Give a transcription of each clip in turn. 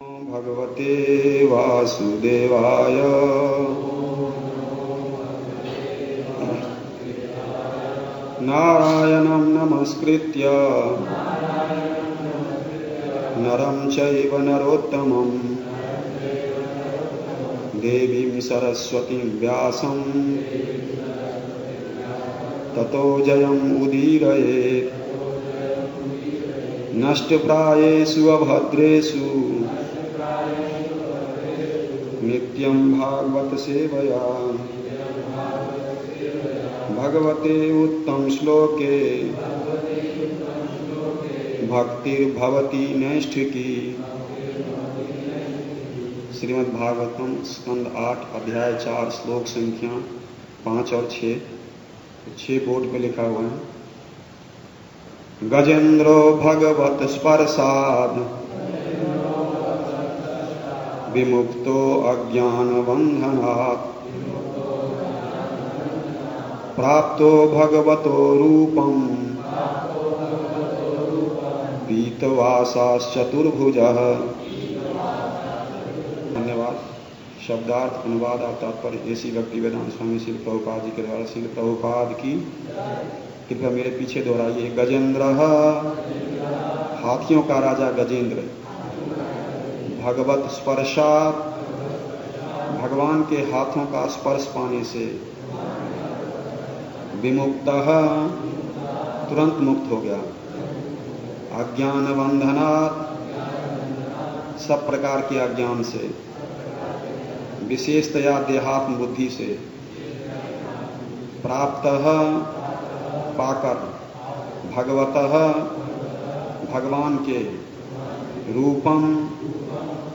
भगवते वासुदेवाय नारायणं नमस्कृत्य नरं चैव नरोत्तमं देवीं सरस्वतीं व्यासं ततो जयम् उदीरयेत् नष्टप्रायेषु अभद्रेषु नित्यं भागवत सेवया भगवते उत्तम श्लोके भक्तिर्भवति नैष्ठिकी। श्रीमद् भागवतम स्कंद 8 अध्याय 4 श्लोक संख्या 5 और 6 बोर्ड पे लिखा हुआ है। गजेन्द्रो भगवत स्पर्शाद विमुक्तो अज्ञान बंधनात् प्राप्तो भगवतो रूपम पीतवासाश्चतुर्भुजः। धन्यवाद। शब्दार्थ अनुवाद और तात्पर्य ऐसी भक्ति वेदांत स्वामी श्री प्रभुपाद जी के द्वारा श्री प्रभुपाद की कृपया मेरे पीछे दोहराइए। गजेंद्र, हाथियों का राजा गजेंद्र, भगवत स्पर्शात्, भगवान के हाथों का स्पर्श पाने से, विमुक्तः, तुरंत मुक्त हो गया, अज्ञान बंधनात्, सब प्रकार के अज्ञान से, विशेषतया देहात्म बुद्धि से, प्राप्तः, पाकर, भगवतः, भगवान के, रूपम,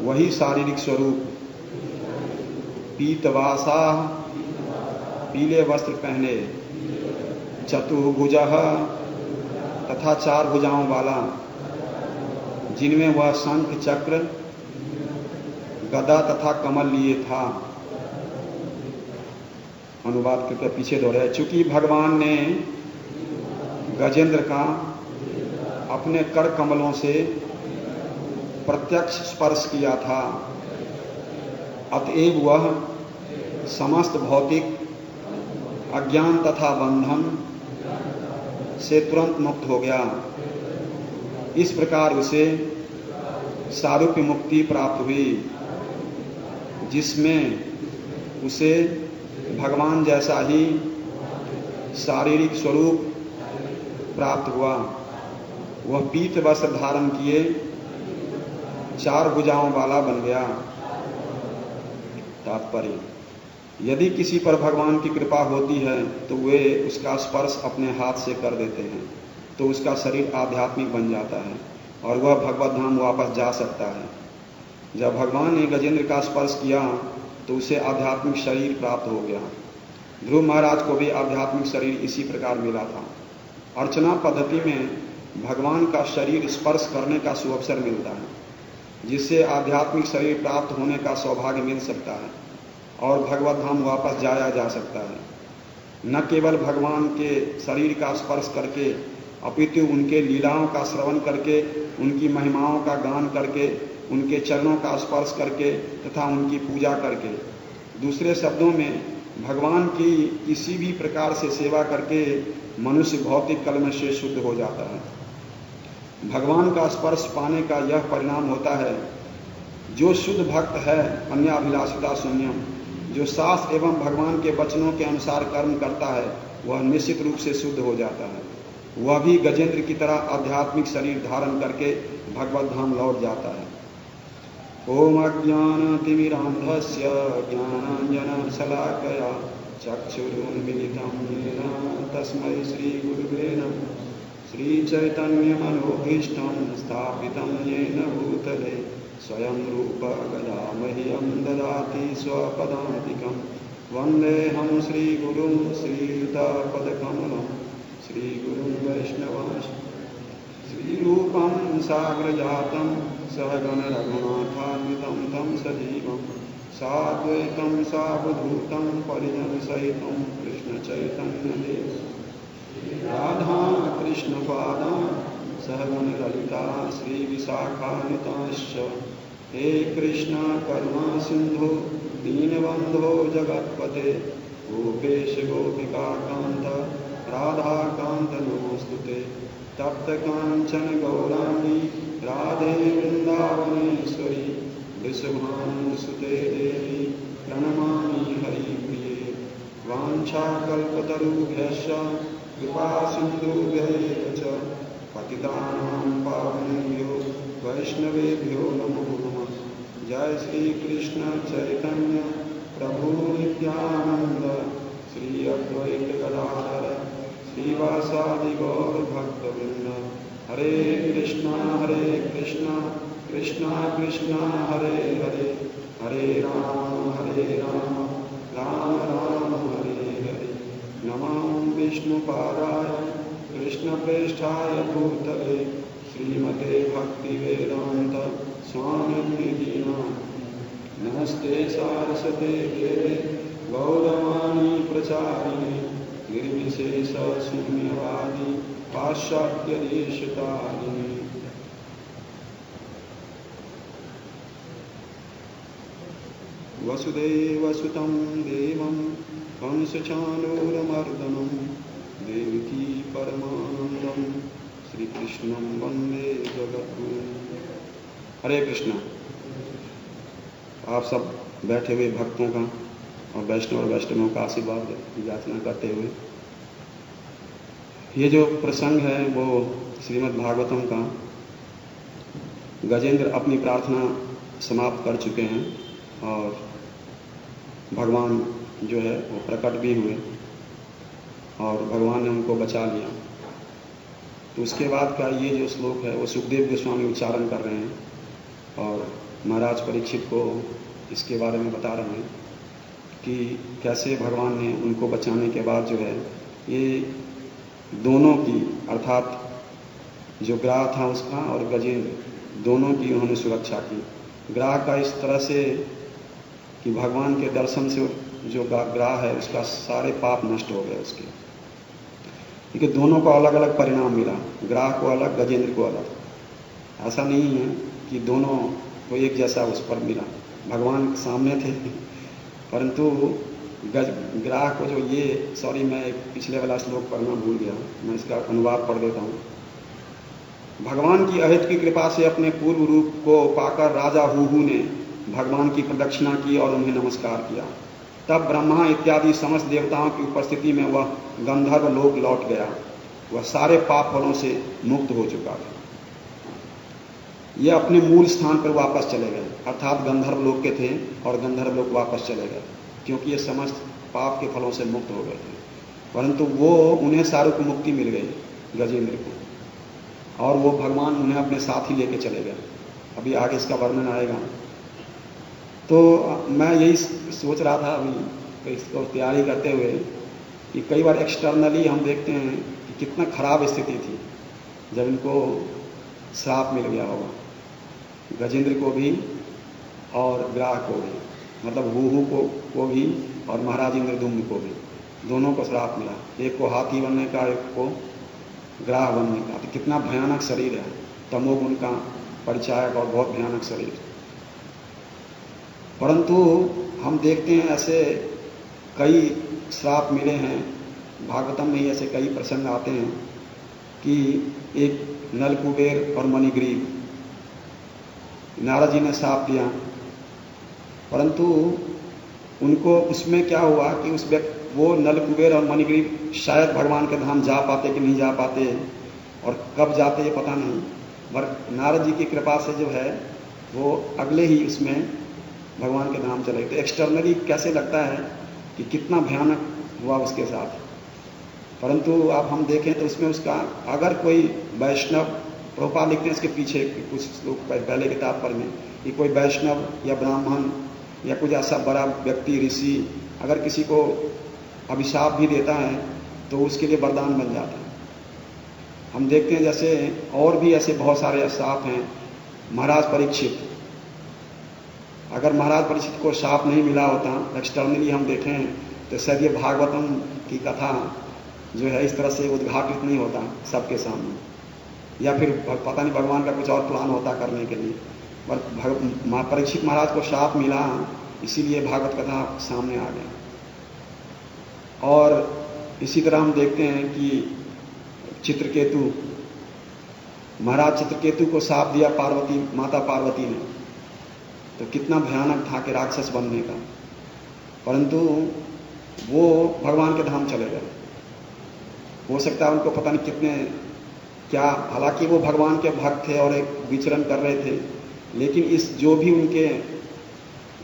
वही शारीरिक स्वरूप, पीतवासा, पीले वस्त्र पहने, चतुर्भुजः, तथा 4 भुजाओं वाला, जिनमें वह शंख चक्र गदा तथा कमल लिए था। अनुवाद करके पीछे दोहराया। चूंकि भगवान ने गजेंद्र का अपने कर कमलों से प्रत्यक्ष स्पर्श किया था, अतएव वह समस्त भौतिक अज्ञान तथा बंधन से तुरंत मुक्त हो गया। इस प्रकार उसे सारूप्य मुक्ति प्राप्त हुई, जिसमें उसे भगवान जैसा ही शारीरिक स्वरूप प्राप्त हुआ। वह पीत वस्त्र धारण किए 4 भुजाओं वाला बन गया। तात्पर्य: यदि किसी पर भगवान की कृपा होती है तो वे उसका स्पर्श अपने हाथ से कर देते हैं, तो उसका शरीर आध्यात्मिक बन जाता है और वह भगवत धाम वापस जा सकता है। जब भगवान ने गजेंद्र का स्पर्श किया तो उसे आध्यात्मिक शरीर प्राप्त हो गया। ध्रुव महाराज को भी आध्यात्मिक शरीर इसी प्रकार मिला था। अर्चना पद्धति में भगवान का शरीर स्पर्श करने का सुअवसर मिलता है, जिससे आध्यात्मिक शरीर प्राप्त होने का सौभाग्य मिल सकता है और भगवत धाम वापस जाया जा सकता है। न केवल भगवान के शरीर का स्पर्श करके, अपितु उनके लीलाओं का श्रवण करके, उनकी महिमाओं का गान करके, उनके चरणों का स्पर्श करके तथा उनकी पूजा करके, दूसरे शब्दों में भगवान की किसी भी प्रकार से सेवा करके मनुष्य भौतिक कलमश से शुद्ध हो जाता है। भगवान का स्पर्श पाने का यह परिणाम होता है, जो शुद्ध भक्त है अन्याभिलाषिता शून्यम, जो शास्त्र एवं भगवान के वचनों के अनुसार कर्म करता है, वह निश्चित रूप से शुद्ध हो जाता है। वह भी गजेंद्र की तरह आध्यात्मिक शरीर धारण करके भगवत धाम लौट जाता है। ओम अज्ञानतिमिरान्धस्य ज्ञानाञ्जनशलाकया चक्षुरुन्मीलितं येन तस्मै श्रीगुरुवे नमः। श्रीचैतन्यमनोभीष्टं स्थापितं येन भूतले स्वयं रूप गदा मह्यं ददाति स्वपदान्तिकं। वन्देऽहं श्रीगुरुं श्रीयुतपदकमलं श्रीगुरुं वैष्णवांश्च। श्रीरूपं साग्रजातं सहगण रघुनाथान्वितं तं सजीवं साद्वैतं सावधूतं परिजनसहितं कृष्णचैतन्यदेवं राधा कृष्णपादान् सहगण ललिता श्रीविशाखान्वितांश्च हे कृष्णा करुणा सिंधु दीनबंधो जगत्पते गोपेश गोपिका कांत राधा कांत नमोस्तुते तप्त कांचन गौरांगी राधे वृंदावनेश्वरी वृषभानुसुते देवी प्रणमामि हरिप्रिये वाञ्छाकल्पतरुभ्यश्च कृपा सिन्धुभ्यैव च पतितानां पावनेभ्यो वैष्णवेभ्यो नमो नमः। जय श्री कृष्ण चैतन्य प्रभु नित्यानंद श्री अद्वैत गदाधर श्रीवासादि गौर भक्तवृंद। हरे कृष्णा कृष्णा कृष्णा हरे हरे हरे राम राम राम हरे हरे। नमो विष्णुपादाय कृष्णप्रेष्ठाय भूतले श्रीमते भक्तिवेदांत स्वामिनिधि नमस्ते सारस्वते देवे गौरवाणी प्रचारिणे निर्विशेष शून्यवादी पाश्चात्य देशतारिणे। वसुदेवसुतं देवं कंसचाणूरमर्दनं देवकी परमानंदं श्रीकृष्णं वंदे जगद्गुरुं। हरे कृष्णा। आप सब बैठे हुए भक्तों का और वैष्णवों का आशीर्वाद याचना करते हुए ये जो प्रसंग है वो श्रीमद् भागवतम का गजेंद्र अपनी प्रार्थना समाप्त कर चुके हैं और भगवान जो है वो प्रकट भी हुए और भगवान ने उनको बचा लिया। तो उसके बाद का ये जो श्लोक है वो सुखदेव गोस्वामी उच्चारण कर रहे हैं और महाराज परीक्षित को इसके बारे में बता रहे हैं कि कैसे भगवान ने उनको बचाने के बाद जो है ये दोनों की अर्थात जो ग्राह था उसका और गजेंद्र दोनों की उन्होंने सुरक्षा की। ग्राह का इस तरह से कि भगवान के दर्शन से जो ग्राह है उसका सारे पाप नष्ट हो गए उसके, क्योंकि दोनों को अलग अलग परिणाम मिला, ग्राह को अलग गजेंद्र को अलग। ऐसा नहीं है कि दोनों को एक जैसा उस पर मिला, भगवान सामने थे परंतु ग्राह को जो ये मैं एक पिछले वाला श्लोक पढ़ना भूल गया, मैं इसका अनुवाद पढ़ देता हूँ। भगवान की अहित की कृपा से अपने पूर्व रूप को पाकर राजा हुहू ने भगवान की प्रदक्षिणा की और उन्हें नमस्कार किया। तब ब्रह्मा इत्यादि समस्त देवताओं की उपस्थिति में वह गंधर्व लोक लौट गया। वह सारे पाप फलों से मुक्त हो चुका था। यह अपने मूल स्थान पर वापस चले गए, अर्थात गंधर्व लोक के थे और गंधर्व लोक वापस चले गए क्योंकि ये समस्त पाप के फलों से मुक्त हो गए थे। परंतु वो उन्हें सारों को मुक्ति मिल गई गजेंद्र को, और वो भगवान उन्हें अपने साथ ही लेके चले गए। अभी आगे इसका वर्णन आएगा। तो मैं यही सोच रहा था अभी इसको तैयारी करते हुए कि कई बार एक्सटर्नली हम देखते हैं कि कितना खराब स्थिति थी जब इनको श्राप मिल गया होगा, गजेंद्र को भी और ग्राह को भी, मतलब हुहू को भी और महाराज इंद्रदुम्न को भी, दोनों को श्राप मिला। एक को हाथी बनने का, एक को ग्राह बनने का। तो कितना भयानक शरीर है, तमोगुण का परिचायक और बहुत भयानक शरीर। परंतु हम देखते हैं ऐसे कई श्राप मिले हैं, भागवतम में ही ऐसे कई प्रसंग आते हैं कि एक नलकुबेर और मणिग्रीव, नारद जी ने श्राप दिया, परंतु उनको उसमें क्या हुआ कि उस वो नलकुबेर और मणिग्रीव शायद भगवान के धाम जा पाते कि नहीं जा पाते, और कब जाते ये पता नहीं, पर नारद जी की कृपा से जो है वो अगले ही उसमें भगवान के धाम चले गए। तो एक्सटर्नली कैसे लगता है कि कितना भयानक हुआ उसके साथ, परंतु अब हम देखें तो उसमें उसका अगर कोई वैष्णव, प्रभुपाद लिखते हैं इसके पीछे कुछ लोग पहले के तात्पर्य में कि कोई वैष्णव या ब्राह्मण या कुछ ऐसा बड़ा व्यक्ति ऋषि अगर किसी को अभिशाप भी देता है तो उसके लिए वरदान बन जाता है। हम देखते हैं जैसे और भी ऐसे बहुत सारे श्राप हैं। महाराज परीक्षित, अगर महाराज परीक्षित को शाप नहीं मिला होता, एक्सटर्नली हम देखें तो शायद ये भागवतम की कथा जो है इस तरह से उद्घाटित नहीं होता सबके सामने, या फिर पता नहीं भगवान का कुछ और प्लान होता करने के लिए। परीक्षित महाराज को शाप मिला, इसीलिए भागवत कथा सामने आ गया। और इसी तरह हम देखते हैं कि चित्रकेतु, महाराज चित्रकेतु को शाप दिया माता पार्वती ने, तो कितना भयानक था कि राक्षस बनने का, परंतु वो भगवान के धाम चले गए। हो सकता है उनको पता नहीं कितने क्या, हालांकि वो भगवान के भक्त थे और एक विचरण कर रहे थे, लेकिन इस जो भी उनके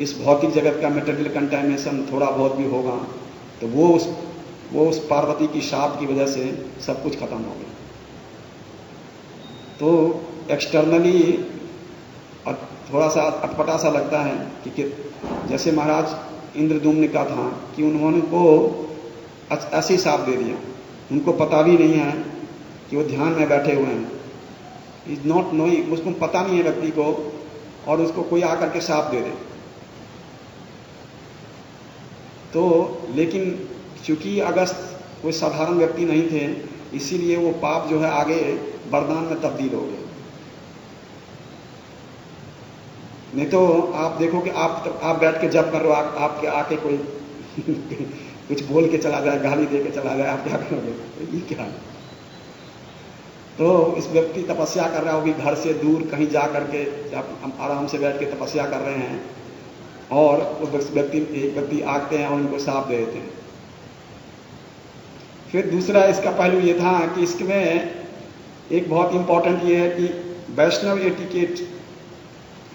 इस भौतिक जगत का मेटेरियल कंटामिनेशन थोड़ा बहुत भी होगा, तो वो उस पार्वती की शाप की वजह से सब कुछ खत्म हो गया। तो एक्सटर्नली थोड़ा सा अटपटा सा लगता है कि जैसे महाराज इंद्रद्युम्न का था कि उन्होंने को ऐसे ही शाप दे दिया, उनको पता भी नहीं है कि वो ध्यान में बैठे हुए हैं, इज नॉट नोइंग, उसको पता नहीं है व्यक्ति को, और उसको कोई आकर के शाप दे दे। तो लेकिन चूंकि अगस्त कोई साधारण व्यक्ति नहीं थे, इसीलिए वो पाप जो है आगे वरदान में तब्दील हो गए। नहीं तो आप देखो कि आप बैठ के जप कर रहे हो, आपके आके कोई कुछ बोल के चला जाए, गाली दे के चला जाए, आप क्या करोगे? ये क्या है? तो इस व्यक्ति तपस्या कर रहा है, वो भी घर से दूर कहीं जा करके आप आराम से बैठ के तपस्या कर रहे हैं, और एक व्यक्ति आते हैं और उनको शाप दे देते हैं। फिर दूसरा इसका पहलू ये था कि इसमें एक बहुत इंपॉर्टेंट ये है कि वैष्णव एटिकेट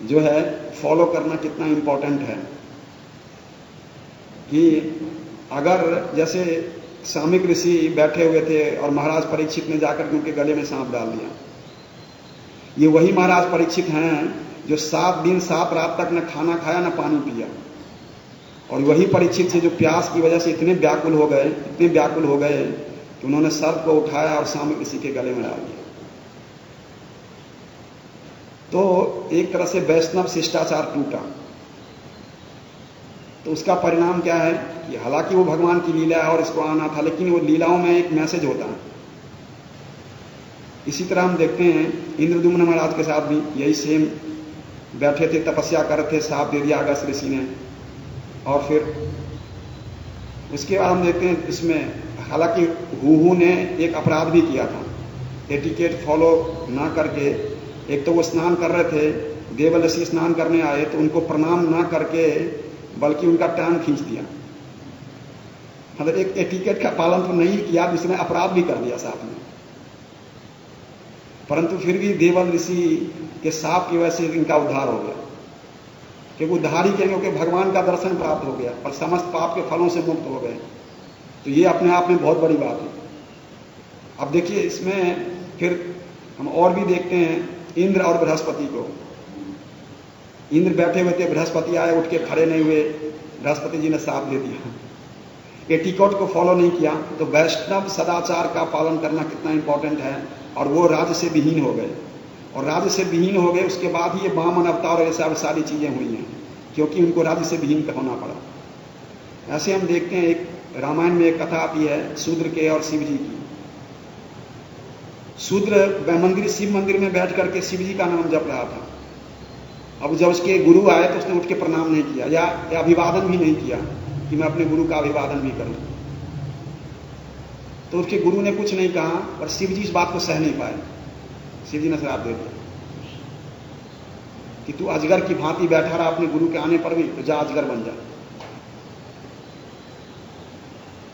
जो है फॉलो करना कितना इंपॉर्टेंट है। कि अगर जैसे सामिक ऋषि बैठे हुए थे और महाराज परीक्षित ने जाकर के उनके गले में सांप डाल दिया, ये वही महाराज परीक्षित हैं जो 7 दिन 7 रात तक न खाना खाया न पानी पिया, और वही परीक्षित थे जो प्यास की वजह से इतने व्याकुल हो गए कि उन्होंने सर्प को उठाया और सामिक ऋषि के गले में डाल दिया। तो एक तरह से वैष्णव शिष्टाचार टूटा। तो उसका परिणाम क्या है कि हालांकि वो भगवान की लीला है और इसको आना था, लेकिन वो लीलाओं में एक मैसेज होता है। इसी तरह हम देखते हैं इंद्रद्युम्न महाराज के साथ भी यही सेम, बैठे थे तपस्या कर रहे थे, शाप दे दिया अगस्त ऋषि ने, और फिर उसके बाद हम देखते हैं इसमें हालांकि हूहू ने एक अपराध भी किया था, एटिकेट फॉलो ना करके। एक तो वो स्नान कर रहे थे, देवल ऋषि स्नान करने आए तो उनको प्रणाम ना करके बल्कि उनका टांग खींच दिया, मतलब एक एटिकेट का पालन तो नहीं किया, दूसरे अपराध भी कर दिया साथ में। परंतु फिर भी देवल ऋषि के शाप की वजह से इनका उद्धार हो गया, क्योंकि उद्धार ही क्योंकि भगवान का दर्शन प्राप्त हो गया और समस्त पाप के फलों से मुक्त हो गए। तो ये अपने आप में बहुत बड़ी बात है। अब देखिए इसमें फिर हम और भी देखते हैं इंद्र और बृहस्पति को। इंद्र बैठे हुए थे, बृहस्पति आए, उठ के खड़े नहीं हुए, बृहस्पति जी ने शाप दे दिया, एटिकेट को फॉलो नहीं किया। तो वैष्णव सदाचार का पालन करना कितना इंपॉर्टेंट है, और वो राज्य से विहीन हो गए, और राज्य से विहीन हो गए उसके बाद ही ये वामन अवतार और ये सब सारी चीजें हुई हैं, क्योंकि उनको राज्य से विहीन होना पड़ा। ऐसे हम देखते हैं एक रामायण में एक कथा आती है शूद्र के और शिव जी की। शूद्र शिव मंदिर में बैठ करके शिव जी का नाम जप रहा था। अब जब उसके गुरु आए तो उसने उठ के प्रणाम नहीं किया, या अभिवादन भी नहीं किया कि मैं अपने गुरु का अभिवादन भी करूं। तो उसके गुरु ने कुछ नहीं कहा, और शिव जी इस बात को सह नहीं पाए। शिव जी ने श्राप दे दिया कि तू अजगर की भांति बैठा रहा अपने गुरु के आने पर भी, तो जा अजगर बन जा।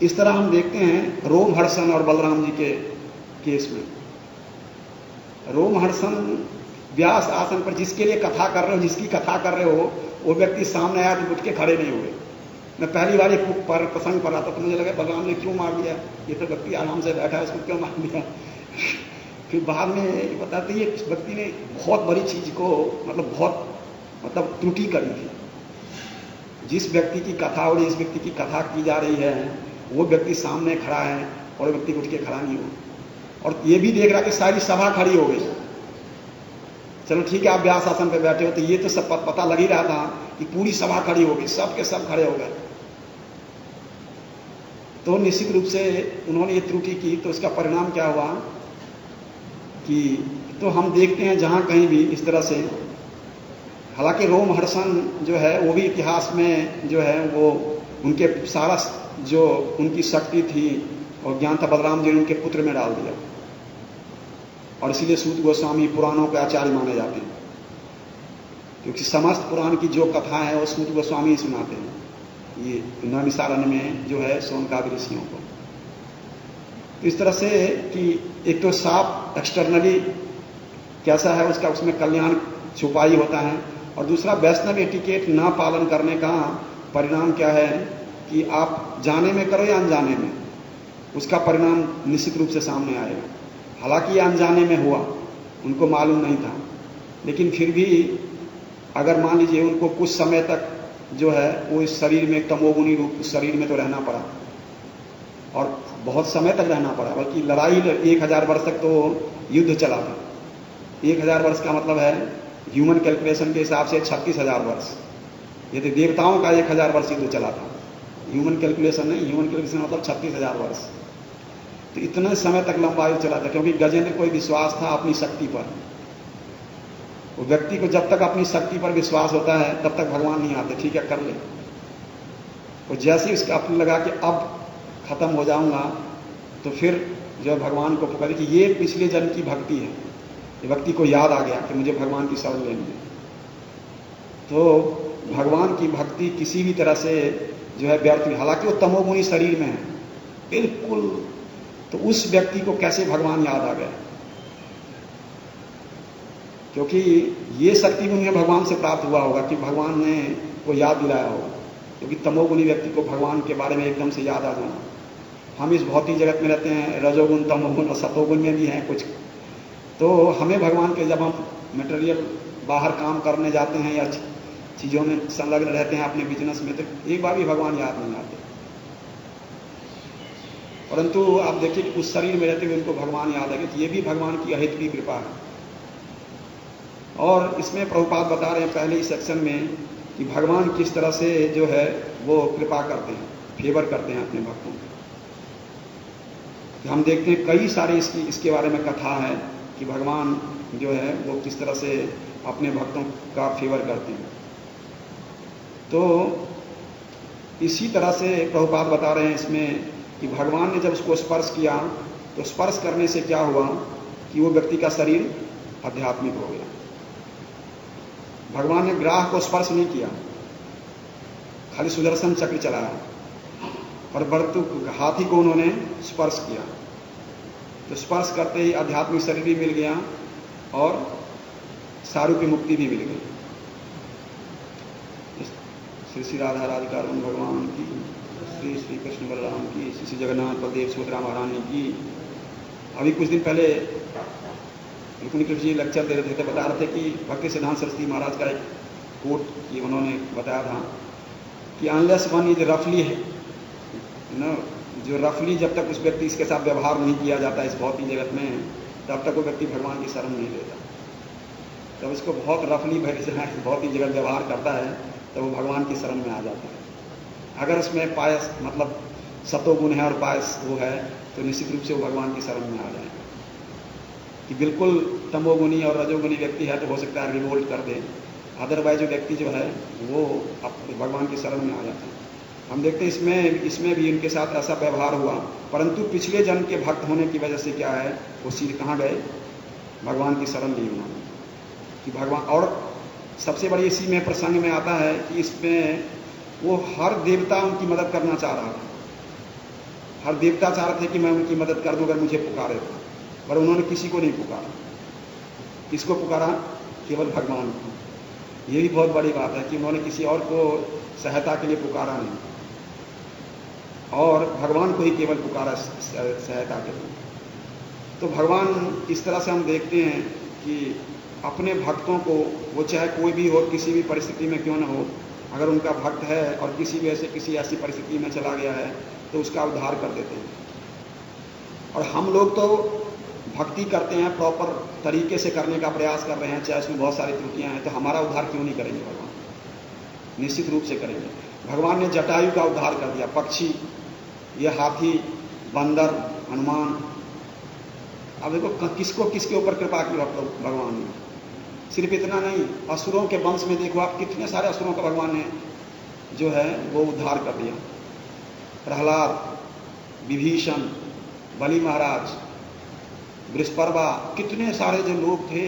इस तरह हम देखते हैं रोमहर्षण और बलराम जी के केस में। रोमहर्षण व्यास आसन पर जिसके लिए कथा कर रहे हो, जिसकी कथा कर रहे हो, वो व्यक्ति सामने आया तो उठ के खड़े नहीं हुए। मैं पहली बार प्रसंग पढ़ा था तो मुझे लगा बलराम ने क्यों मार दिया, ये तो व्यक्ति आराम से बैठा है, उसको क्यों मार दिया। फिर बाद में बताते ये व्यक्ति ने बहुत बड़ी चीज को मतलब त्रुटि करी थी। जिस व्यक्ति की कथा हो रही, जिस व्यक्ति की कथा की जा रही है, वो व्यक्ति सामने खड़ा है और व्यक्ति उठ के खड़ा नहीं हो, और ये भी देख रहा कि सारी सभा खड़ी हो गई। चलो ठीक है, आप व्यास आसन पे बैठे हो, तो ये तो सब पता लग ही रहा था कि पूरी सभा खड़ी हो गई, सब के सब खड़े हो गए। तो निश्चित रूप से उन्होंने ये त्रुटि की, तो इसका परिणाम क्या हुआ कि तो हम देखते हैं जहां कहीं भी इस तरह से हालांकि रोमहर्षण जो है वो भी इतिहास में जो है वो उनके सारा जो उनकी शक्ति थी और ज्ञान था बलराम जी ने उनके पुत्र में डाल दिया, और इसीलिए सूत गोस्वामी पुराणों के आचार्य माने जाते हैं, क्योंकि समस्त पुराण की जो कथा है वो सूत गोस्वामी ही सुनाते हैं, ये नैमिषारण्य में जो है सोनकादि ऋषियों को। तो इस तरह से कि एक तो साफ एक्सटर्नली कैसा है उसका उसमें कल्याण छुपाई होता है, और दूसरा वैष्णव एटिकेट ना पालन करने का परिणाम क्या है कि आप जाने में करो या अनजाने में, उसका परिणाम निश्चित रूप से सामने आएगा। हालांकि ये अनजाने में हुआ, उनको मालूम नहीं था, लेकिन फिर भी अगर मान लीजिए उनको कुछ समय तक जो है वो इस शरीर में तमोगुनी रूप शरीर में तो रहना पड़ा, और बहुत समय तक रहना पड़ा, बल्कि लड़ाई 1000 वर्ष तक तो युद्ध चला था। 1000 वर्ष का मतलब है ह्यूमन कैलकुलेशन के हिसाब से 36,000 वर्ष, ये तो देवताओं का 1000 वर्ष युद्ध चला था, ह्यूमन कैलकुलेशन नहीं, ह्यूमन कैलकुलेशन मतलब 36,000 वर्ष। तो इतने समय तक लंबा युद्ध चला था, क्योंकि गजेंद्र को विश्वास था अपनी शक्ति पर। वो व्यक्ति को जब तक अपनी शक्ति पर विश्वास होता है तब तक भगवान नहीं आते, ठीक है कर ले। और जैसे ही उसका अपने लगा कि अब खत्म हो जाऊंगा, तो फिर जो भगवान को पुकारे कि ये पिछले जन्म की भक्ति है, ये व्यक्ति को याद आ गया कि मुझे भगवान की शरण लेनी है। तो भगवान की भक्ति किसी भी तरह से जो है व्यर्थ नहीं, हालांकि वो तमोगुनी शरीर में है बिल्कुल, तो उस व्यक्ति को कैसे भगवान याद आ गया, क्योंकि ये शक्ति उन्हें भगवान से प्राप्त हुआ होगा कि भगवान ने वो याद दिलाया होगा, क्योंकि तमोगुनी व्यक्ति को भगवान के बारे में एकदम से याद आ जाना। हम इस भौतिक जगत में रहते हैं, रजोगुण तमोगुण और सतोगुण में भी हैं कुछ, तो हमें भगवान के जब हम मटेरियल बाहर काम करने जाते हैं या चीज़ों में संलग्न रहते हैं अपने बिजनेस में, तो एक बार भी भगवान याद नहीं आते। परंतु आप देखिए कि उस शरीर में रहते हुए उनको भगवान याद है, कि ये भी भगवान की अहित की कृपा है। और इसमें प्रभुपाद बता रहे हैं पहले इस सेक्शन में कि भगवान किस तरह से जो है वो कृपा करते हैं, फेवर करते हैं अपने भक्तों को। हम देखते हैं कई सारे इसके बारे में कथा है कि भगवान जो है वो किस तरह से अपने भक्तों का फेवर करते हैं। तो इसी तरह से प्रभुपाद बता रहे हैं इसमें कि भगवान ने जब उसको स्पर्श किया, तो स्पर्श करने से क्या हुआ कि वो व्यक्ति का शरीर आध्यात्मिक हो गया। भगवान ने ग्राह को स्पर्श नहीं किया, खाली सुदर्शन चक्र चलाया, और बर्तु हाथी को उन्होंने स्पर्श किया, तो स्पर्श करते ही आध्यात्मिक शरीर भी मिल गया और सारूप्य मुक्ति भी मिल गई। श्री श्री राधा राधिका रमण भगवान की, श्री श्री कृष्ण बलराम की, श्री श्री जगन्नाथ बलदेव सुभद्रा महारानी की। अभी कुछ दिन पहले रुक्मिणी कृष्ण जी लेक्चर दे रहे थे, बता रहे थे कि भक्ति सिद्धांत सरस्वती महाराज का एक कोट कि उन्होंने बताया था कि अनलेस वन इज रफली है ना, जो रफली जब तक उस व्यक्ति इसके साथ व्यवहार नहीं किया जाता इस भौतिक जगत में, तब तक वो व्यक्ति भगवान की शरण नहीं लेता। जब इसको बहुत रफली भौतिक जगत व्यवहार करता है तो वो भगवान की शरण में आ जाता है। अगर उसमें पायस मतलब सतोगुण है और पायस वो है, तो निश्चित रूप से वो भगवान की शरण में आ जाएगा। कि बिल्कुल तमोगुनी और रजोगुनी व्यक्ति है तो हो सकता है रिवोल्ट कर दे, अदरवाइज जो व्यक्ति जो है वो भगवान की शरण में आ जाता है। हम देखते हैं इसमें भी इनके साथ ऐसा व्यवहार हुआ, परंतु पिछले जन्म के भक्त होने की वजह से क्या है, वो सीधे कहाँ गए, भगवान की शरण ली उन्होंने कि भगवान। और सबसे बड़ी इसी में प्रसंग में आता है कि इसमें वो हर देवता उनकी मदद करना चाह रहा था, हर देवता चाह रहे थे कि मैं उनकी मदद कर दूं अगर मुझे पुकारे तो, पर उन्होंने किसी को नहीं पुकारा। किसको पुकारा, केवल भगवान को। ये भी बहुत बड़ी बात है कि उन्होंने किसी और को सहायता के लिए पुकारा नहीं, और भगवान को ही केवल पुकारा सहायता के लिए। तो भगवान इस तरह से हम देखते हैं कि अपने भक्तों को, वो चाहे कोई भी हो, किसी भी परिस्थिति में क्यों न हो, अगर उनका भक्त है और किसी वजह से किसी ऐसी परिस्थिति में चला गया है तो उसका उद्धार कर देते हैं। और हम लोग तो भक्ति करते हैं, प्रॉपर तरीके से करने का प्रयास कर रहे हैं, चाहे उसमें बहुत सारी त्रुटियां हैं, तो हमारा उद्धार क्यों नहीं करेंगे भगवान? निश्चित रूप से करेंगे। भगवान ने जटायु का उद्धार कर दिया, पक्षी, ये हाथी, बंदर, हनुमान। अब देखो किसको किसके ऊपर कृपा की भगवान ने। सिर्फ इतना नहीं, असुरों के वंश में देखो आप, कितने सारे असुरों का भगवान ने जो है वो उद्धार कर दिया। प्रहलाद, विभीषण, बलि महाराज, बृहस्पर्वा, कितने सारे जो लोग थे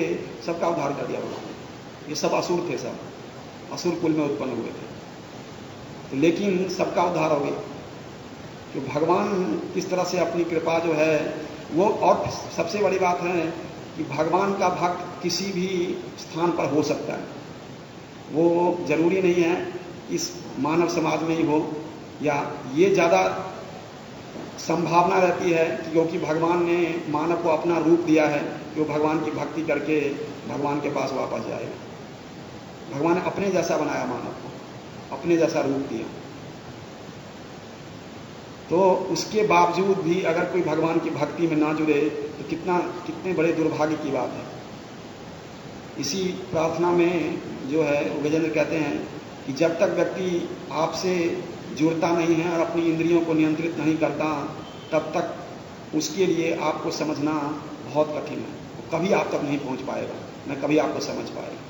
सबका उद्धार कर दिया भगवान ने। ये सब असुर थे, सब असुर कुल में उत्पन्न हुए थे। तो लेकिन सबका उद्धार हो गया। तो भगवान किस तरह से अपनी कृपा जो है वो, और सबसे बड़ी बात है कि भगवान का भक्त किसी भी स्थान पर हो सकता है। वो जरूरी नहीं है इस मानव समाज में ही हो, या ये ज़्यादा संभावना रहती है क्योंकि भगवान ने मानव को अपना रूप दिया है कि वो भगवान की भक्ति करके भगवान के पास वापस जाएगा। भगवान ने अपने जैसा बनाया मानव को, अपने जैसा रूप दिया। तो उसके बावजूद भी अगर कोई भगवान की भक्ति में ना जुड़े तो कितने बड़े दुर्भाग्य की बात है। इसी प्रार्थना में जो है गजेंद्र कहते हैं कि जब तक व्यक्ति आपसे जुड़ता नहीं है और अपनी इंद्रियों को नियंत्रित नहीं करता, तब तक उसके लिए आपको समझना बहुत कठिन है। वो कभी आप तक नहीं पहुंच पाएगा, न कभी आपको समझ पाएगा।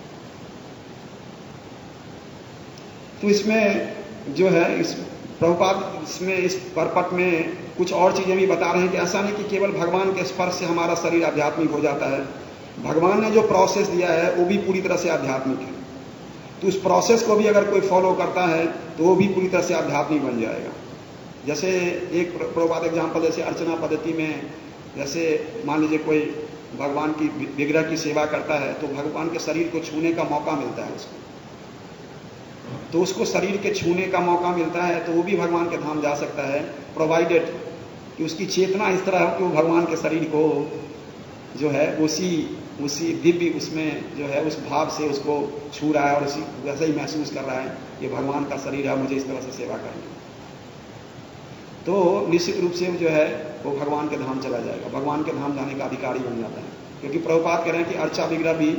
तो इसमें जो है इस प्रभुपाद इसमें इस परपट में कुछ और चीजें भी बता रहे हैं कि ऐसा नहीं कि केवल भगवान के स्पर्श से हमारा शरीर आध्यात्मिक हो जाता है। भगवान ने जो प्रोसेस दिया है वो भी पूरी तरह से आध्यात्मिक है। तो उस प्रोसेस को भी अगर कोई फॉलो करता है तो वो भी पूरी तरह से आध्यात्मिक बन जाएगा। जैसे एक प्रभुपाद एग्जाम्पल, जैसे अर्चना पद्धति में, जैसे मान लीजिए कोई भगवान की विग्रह की सेवा करता है तो भगवान के शरीर को छूने का मौका मिलता है उसको। तो उसको शरीर के छूने का मौका मिलता है तो वो भी भगवान के धाम जा सकता है, प्रोवाइडेड कि उसकी चेतना इस तरह हो कि वो भगवान के शरीर को जो है उसी दिव्य उसमें जो है उस भाव से उसको छू रहा है और उसी वैसे ही महसूस कर रहा है ये भगवान का शरीर है, मुझे इस तरह से सेवा करनी। तो निश्चित रूप से जो है वो भगवान के धाम चला जाएगा, भगवान के धाम जाने का अधिकारी बन जाता है। क्योंकि प्रभुपाद कह रहे हैं कि अर्चा विग्रह भी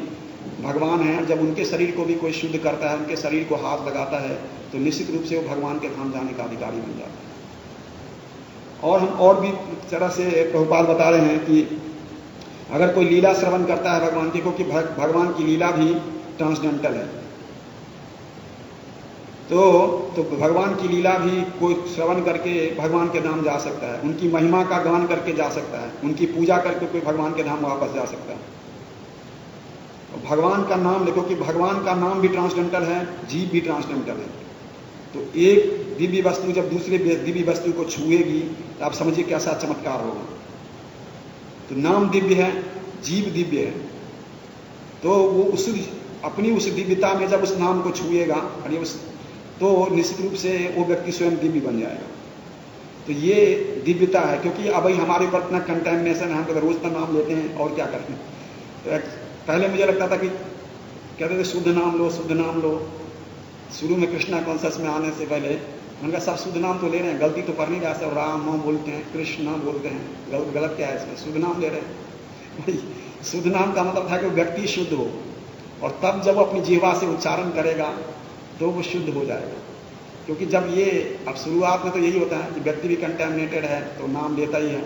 भगवान है, जब उनके शरीर को भी कोई शुद्ध करता है, उनके शरीर को हाथ लगाता है तो निश्चित रूप से वो भगवान के धाम जाने का अधिकारी बन जाता है। और हम और भी तरह से प्रभुपाद बता रहे हैं कि अगर कोई लीला श्रवण करता है भगवान की, क्योंकि भगवान की लीला भी ट्रांसडेंटल है, तो भगवान की लीला भी कोई श्रवण करके भगवान के धाम जा सकता है, उनकी महिमा का गान करके जा सकता है, उनकी पूजा करके कोई भगवान के धाम वापस जा सकता है। भगवान का नाम देखो कि भगवान का नाम भी ट्रांसडेंटल है, जीव भी ट्रांसडेंटल है। तो एक दिव्य वस्तु जब दूसरे दिव्य वस्तु को छुएगी तो आप समझिए कैसा चमत्कार होगा। तो नाम दिव्य है, जीव दिव्य है, तो वो अपनी उस दिव्यता में जब उस नाम को छुएगा तो निश्चित रूप से वो व्यक्ति स्वयं दिव्य बन जाएगा। तो ये दिव्यता है, क्योंकि अब हमारे ऊपर इतना कंटेमिनेशन है, हम तो रोज का नाम लेते हैं और क्या करते हैं। तो पहले मुझे लगता था कि कहते थे शुद्ध नाम लो, शुद्ध नाम लो। शुरू में कृष्णा कॉन्शस में आने से पहले उनका सब शुद्ध नाम तो ले रहे हैं, गलती तो कर नहीं रहा, सब राम बोलते हैं, कृष्ण बोलते हैं, गलत क्या है इसमें, शुद्ध नाम ले रहे हैं। शुद्ध नाम का मतलब था कि व्यक्ति शुद्ध हो, और तब जब अपनी जीवा से उच्चारण करेगा तो वो शुद्ध हो जाएगा। क्योंकि जब ये अब शुरुआत में तो यही होता है कि व्यक्ति भी कंटेमिनेटेड है तो नाम लेता ही है,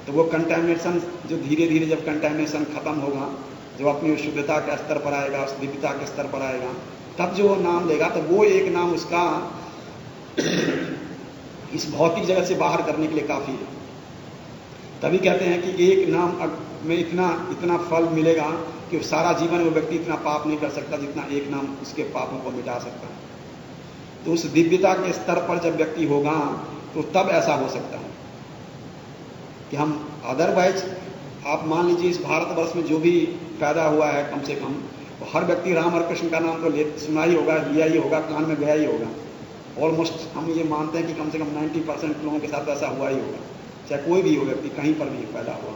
तो वो कंटेमिनेशन जो धीरे धीरे जब कंटेमिनेशन खत्म होगा, जब अपनी शुद्धता के स्तर पर आएगा, उस दिव्यता के स्तर पर आएगा, तब जो वो नाम लेगा तो वो एक नाम उसका इस भौतिक जगत से बाहर करने के लिए काफी है। तभी कहते हैं कि एक नाम में इतना फल मिलेगा कि सारा जीवन वो व्यक्ति इतना पाप नहीं कर सकता जितना एक नाम उसके पापों को मिटा सकता है। तो उस दिव्यता के स्तर पर जब व्यक्ति होगा तो तब ऐसा हो सकता है कि हम अदरवाइज आप मान लीजिए इस भारतवर्ष में जो भी पैदा हुआ है कम से कम हर व्यक्ति राम और कृष्ण का नाम तो सुना ही होगा, लिया ही होगा, कान में गया ही होगा। ऑलमोस्ट हम ये मानते हैं कि कम से कम 90% लोगों के साथ ऐसा हुआ ही होगा, चाहे कोई भी हो व्यक्ति कहीं पर भी पैदा हुआ।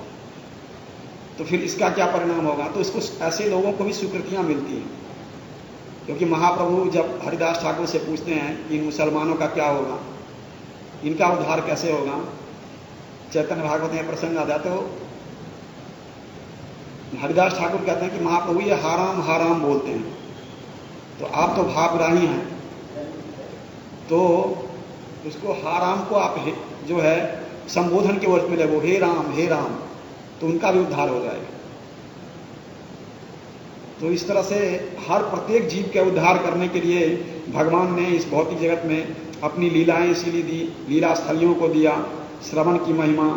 तो फिर इसका क्या परिणाम होगा? तो इसको ऐसे लोगों को भी स्वीकृतियां मिलती हैं, क्योंकि महाप्रभु जब हरिदास ठाकुर से पूछते हैं कि इन मुसलमानों का क्या होगा, इनका उद्धार कैसे होगा, चैतन्य भागवत में प्रसंग आता है, तो हरिदास ठाकुर कहते हैं कि महाप्रभु ये हाराम हाराम बोलते हैं, तो आप तो भावग्राही हैं, तो उसको हाराम को आप जो है संबोधन के वर्ष में ले वो हे राम, तो उनका भी उद्धार हो जाएगा। तो इस तरह से हर प्रत्येक जीव के उद्धार करने के लिए भगवान ने इस भौतिक जगत में अपनी लीलाएं इसीलिए दी, लीला स्थलियों को दिया, श्रवण की महिमा,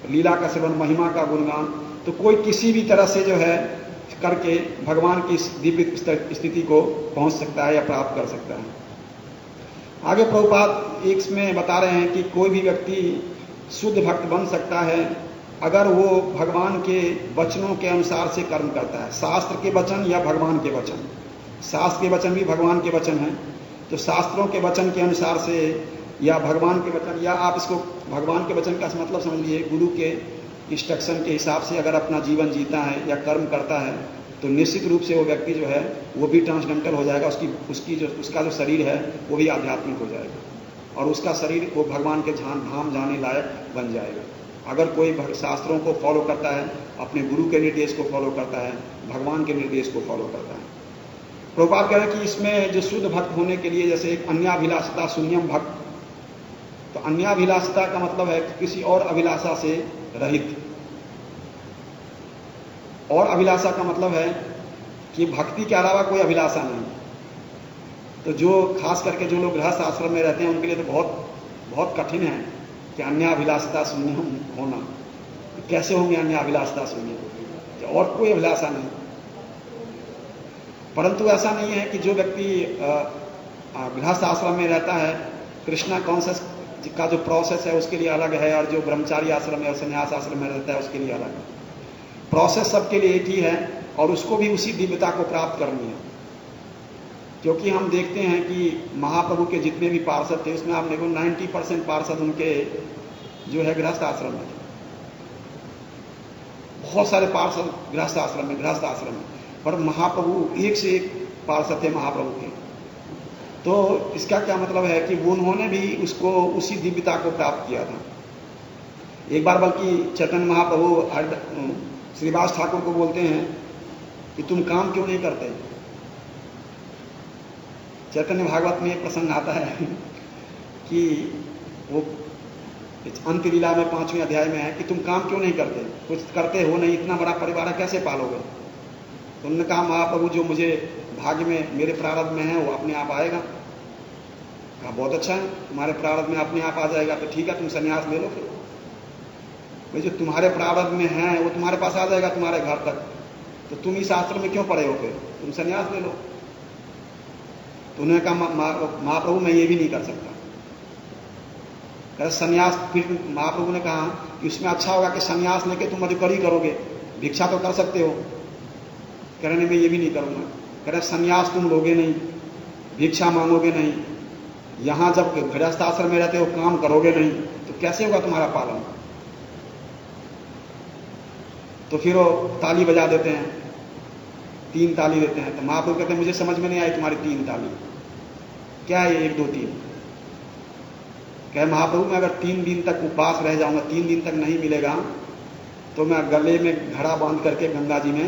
लीला का श्रवण, महिमा का गुणगान। तो कोई किसी भी तरह से जो है करके भगवान की इस दिव्य स्थिति को पहुंच सकता है या प्राप्त कर सकता है। आगे प्रभुपाद एक इसमें बता रहे हैं कि कोई भी व्यक्ति शुद्ध भक्त बन सकता है अगर वो भगवान के वचनों के अनुसार से कर्म करता है, शास्त्र के वचन या भगवान के वचन। शास्त्र के वचन भी भगवान के वचन हैं, तो शास्त्रों के वचन के अनुसार से या भगवान के वचन, या आप इसको भगवान के वचन का मतलब समझ लीजिए, गुरु के इंस्ट्रक्शन के हिसाब से अगर अपना जीवन जीता है या कर्म करता है तो निश्चित रूप से वो व्यक्ति जो है वो भी ट्रांसडेंटल हो जाएगा, उसका जो शरीर है वो भी आध्यात्मिक हो जाएगा और उसका शरीर वो भगवान के धाम जाने लायक बन जाएगा। अगर कोई शास्त्रों को फॉलो करता है, अपने गुरु के निर्देश को फॉलो करता है, भगवान के निर्देश को फॉलो करता है। प्रभुपाद कह रहे हैं कि इसमें जो शुद्ध भक्त होने के लिए, जैसे एक अन्याभिलाषिता शून्यम भक्त, तो अन्याभिलाषिता का मतलब है किसी और अभिलाषा से रहित, और अभिलाषा का मतलब है कि भक्ति के अलावा कोई अभिलाषा नहीं। तो जो खास करके जो लोग गृहस्थ आश्रम में रहते हैं उनके लिए तो बहुत बहुत कठिन है कि अन्याभिलाषिता शून्य होना। कैसे होंगे अन्याभिलाषिता शून्य, और कोई अभिलाषा नहीं। परंतु ऐसा नहीं है कि जो व्यक्ति गृहस्थ आश्रम में रहता है, कृष्णा कॉन्शियस का जो प्रोसेस है उसके लिए अलग है, और जो ब्रह्मचारी आश्रम है और संन्यास आश्रम में रहता है उसके लिए अलग है। प्रोसेस सबके लिए एक ही है और उसको भी उसी दिव्यता को प्राप्त करनी है। क्योंकि हम देखते हैं कि महाप्रभु के जितने भी पार्षद थे उसमें आप देखो 90% पार्षद उनके जो है गृहस्थ आश्रम में थे। बहुत सारे पार्षद गृहस्थ आश्रम में, पर महाप्रभु एक से एक पार्षद थे महाप्रभु के। तो इसका क्या मतलब है कि उन्होंने भी उसको उसी दिव्यता को प्राप्त किया था। एक बार बल्कि चैतन्य महाप्रभु श्रीवास ठाकुर को बोलते हैं कि तुम काम क्यों नहीं करते। चैतन्य भागवत में एक प्रसंग आता है कि वो अंत लीला में 5वें अध्याय में है कि तुम काम क्यों नहीं करते, कुछ करते हो नहीं, इतना बड़ा परिवार कैसे पालोगे। तो उन्होंने कहा महाप्रभु जो मुझे भाग्य में मेरे प्रारब्ध में है वो अपने आप आएगा। कहा बहुत अच्छा है, तुम्हारे प्रारब्ध में अपने आप आ जाएगा तो ठीक है, तुम संन्यास ले लो। फिर भाई जो तुम्हारे प्रारब्ध में है वो तुम्हारे पास आ जाएगा तुम्हारे घर तक, तो तुम इस आश्रम में क्यों पड़े हो, फिर तुम संन्यास ले लो। तो उन्होंने कहा महाप्रभु मैं ये भी नहीं कर सकता। संन्यास, फिर महाप्रभु ने कहा कि उसमें अच्छा होगा कि संन्यास लेके तुम अधिकारी करोगे, भिक्षा तो कर सकते हो। कह रहे मैं ये भी नहीं करूंगा। कह रहे संन्यास तुम लोगे नहीं, भिक्षा मांगोगे नहीं, यहां जब गृहस्थ आश्रम में रहते हो काम करोगे नहीं, तो कैसे होगा तुम्हारा पालन। तो फिर वो ताली बजा देते हैं, 3 ताली देते हैं। तो महाप्रभु कहते हैं मुझे समझ में नहीं आई तुम्हारी 3 ताली क्या है, 1 2 3। कहे महाप्रभु मैं अगर 3 दिन तक उपवास रह जाऊंगा, 3 दिन तक नहीं मिलेगा तो मैं गले में घड़ा बांध करके गंगा जी में